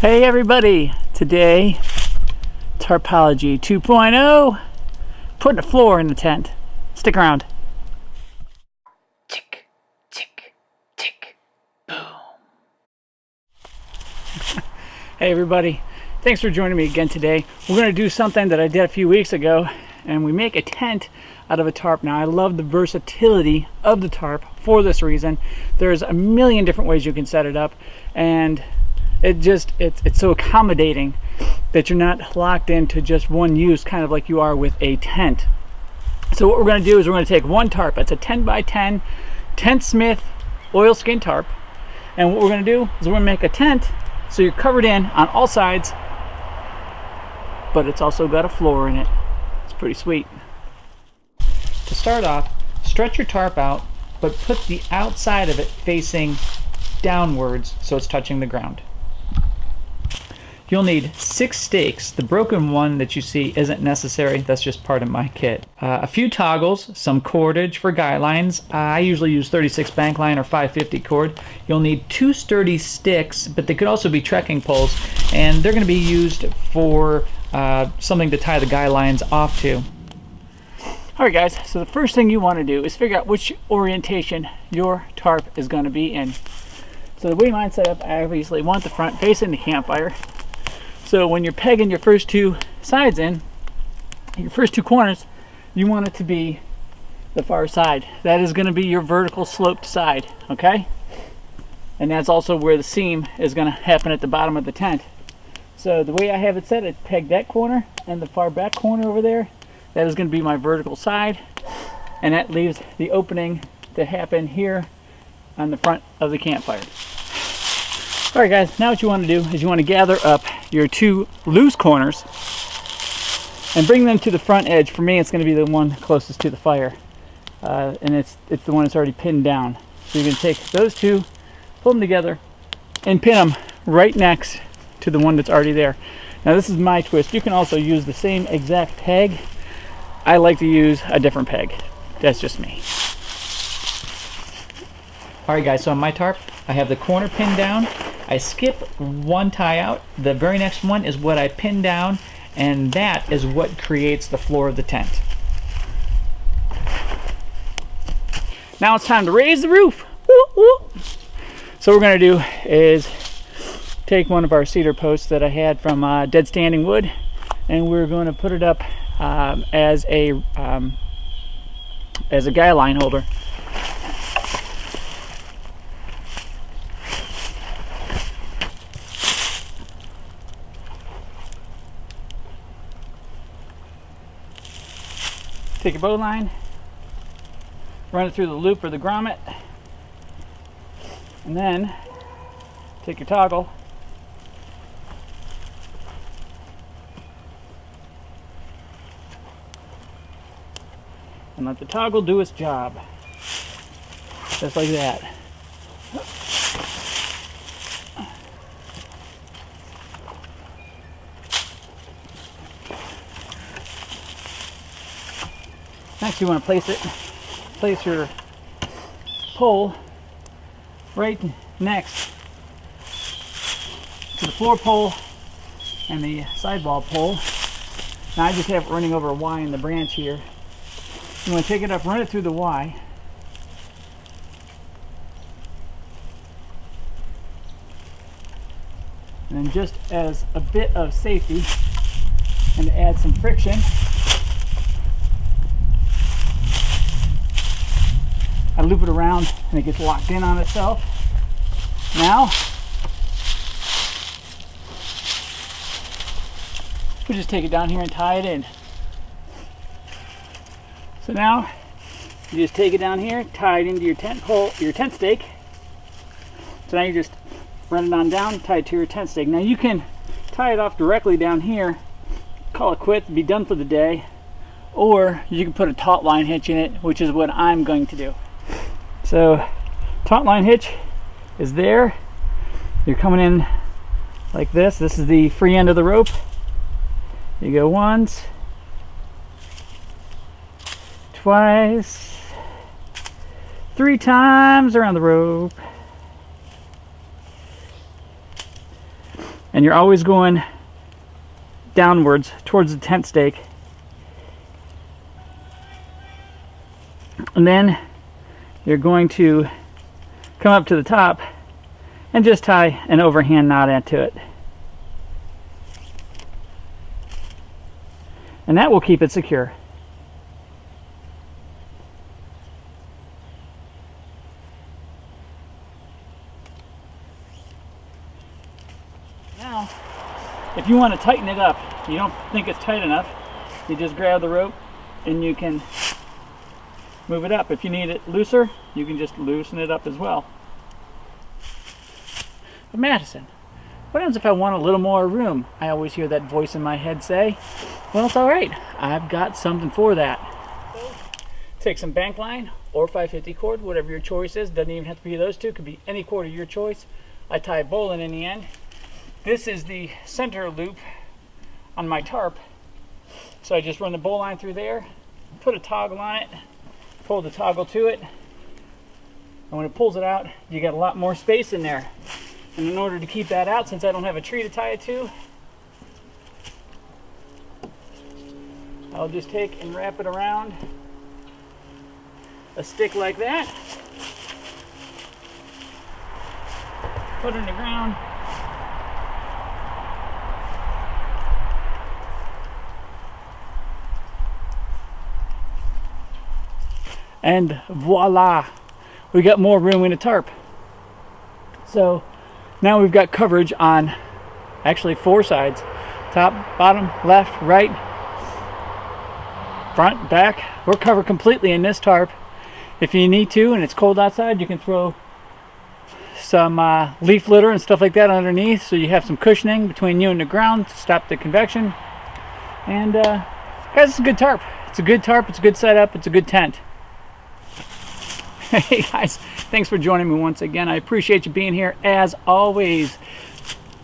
Hey everybody, today Tarpology 2.0, putting a floor in the tent. Stick around. Tick, tick, tick, boom. Hey everybody, thanks for joining me again today. We're going to do something that I did a few weeks ago, and we make a tent out of a tarp. Now I love the versatility of the tarp for this reason. There's a million different ways you can set it up, and it's so accommodating that you're not locked into just one use, kind of like you are with a tent. So what we're going to do is we're going to take one tarp. It's a 10 by 10 Tent Smith oilskin tarp, and what we're going to do is we're going to make a tent so you're covered in on all sides, but it's also got a floor in it. It's pretty sweet. To start off, stretch your tarp out, but put the outside of it facing downwards so it's touching the ground. You'll need 6 stakes. The broken one that you see isn't necessary. That's just part of my kit. A few toggles, some cordage for guy lines. I usually use 36 bank line or 550 cord. You'll need 2 sturdy sticks, but they could also be trekking poles, and they're going to be used for something to tie the guy lines off to. Alright guys, so the first thing you want to do is figure out which orientation your tarp is going to be in. So the way mine's set up, I obviously want the front facing the campfire. So when you're pegging your first 2 sides in, your first 2 corners, you want it to be the far side. That is going to be your vertical sloped side, okay? And that's also where the seam is going to happen at the bottom of the tent. So the way I have it set, I peg that corner and the far back corner over there. That is going to be my vertical side, and that leaves the opening to happen here on the front of the campfire. Alright guys, now what you want to do is you want to gather up your 2 loose corners and bring them to the front edge. For me, it's going to be the one closest to the fire, and it's the one that's already pinned down. So you can take those 2, pull them together, and pin them right next to the one that's already there. Now this is my twist. You can also use the same exact peg. I like to use a different peg. That's just me. Alright guys, so on my tarp, I have the corner pinned down. I skip one tie out. The very next one is what I pin down, and that is what creates the floor of the tent. Now it's time to raise the roof. Woo, woo. So what we're going to do is take one of our cedar posts that I had from dead standing wood, and we're going to put it up as a guy line holder. Take your bow line, run it through the loop or the grommet, and then take your toggle and let the toggle do its job. Just like that. Next, you want to place your pole right next to the floor pole and the sidewall pole. Now I just have it running over a Y in the branch here. You want to take it up, run it through the Y. And then just as a bit of safety and to add some friction, I loop it around and it gets locked in on itself. Now, we just take it down here and tie it in. So now, you just take it down here, tie it into your tent pole, your tent stake. So now you just run it on down, tie it to your tent stake. Now you can tie it off directly down here, call it quits, be done for the day, or you can put a taut line hitch in it, which is what I'm going to do. So, taut line hitch is there. You're coming in like this. This is the free end of the rope. You go once, twice, 3 times around the rope. and you're always going downwards towards the tent stake. And then you're going to come up to the top and just tie an overhand knot into it. And that will keep it secure. Now, if you want to tighten it up, you don't think it's tight enough, you just grab the rope and you can move it up. If you need it looser, you can just loosen it up as well. But Madison, what happens if I want a little more room? I always hear that voice in my head say, well, it's all right. I've got something for that. So, take some bank line or 550 cord, whatever your choice is. Doesn't even have to be those two. Could be any cord of your choice. I tie a bowline in the end. This is the center loop on my tarp. So I just run the bowline through there, put a toggle on it, pull the toggle to it, and when it pulls it out, you got a lot more space in there. And in order to keep that out, since I don't have a tree to tie it to, I'll just take and wrap it around a stick like that, put it in the ground, and voila, we got more room in a tarp. So now we've got coverage on actually 4 sides: top, bottom, left, right, front, back. We're covered completely in this tarp. If you need to and it's cold outside, you can throw some leaf litter and stuff like that underneath, so you have some cushioning between you and the ground to stop the convection. And guys, it's a good tarp. It's a good tarp, it's a good setup, it's a good tent. Hey guys, thanks for joining me once again. I appreciate you being here as always.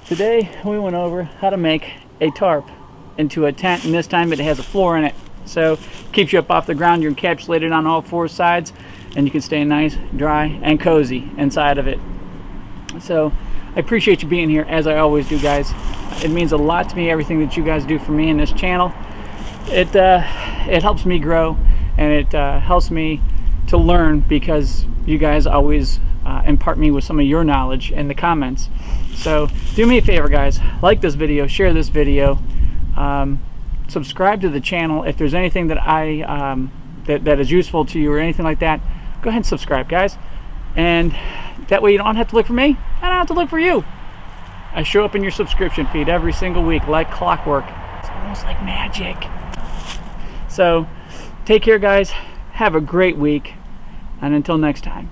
Today we went over how to make a tarp into a tent, and this time it has a floor in it. So keeps you up off the ground. You're encapsulated on all 4 sides, and you can stay nice, dry, and cozy inside of it. So I appreciate you being here as I always do, guys. It means a lot to me, everything that you guys do for me in this channel. It helps me grow, and it helps me to learn, because you guys always impart me with some of your knowledge in the comments. So do me a favor, guys, like this video, share this video, subscribe to the channel. If there's anything that that is useful to you or anything like that, go ahead and subscribe, guys, and that way you don't have to look for me, I don't have to look for you. I show up in your subscription feed every single week like clockwork. It's almost like magic. So take care, guys. Have a great week, and until next time,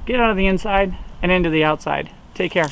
get out of the inside and into the outside. Take care.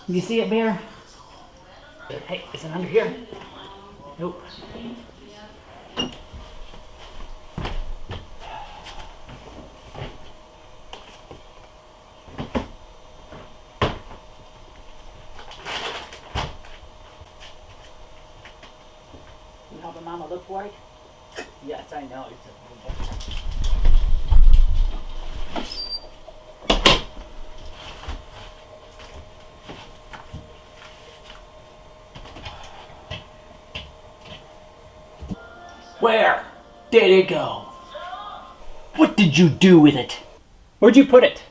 You see it, Bear? Hey, is it under here? Nope. You know what Mama looks like? Yes, I know. It's a Where did it go? What did you do with it? Where'd you put it?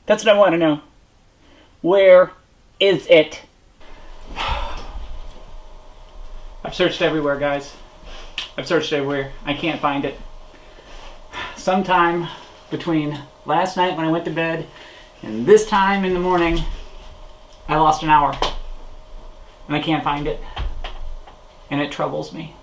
That's what I want to know. Where is it? I've searched everywhere, guys. I've searched everywhere. I can't find it. Sometime between last night when I went to bed and this time in the morning, I lost an hour. And I can't find it. And it troubles me.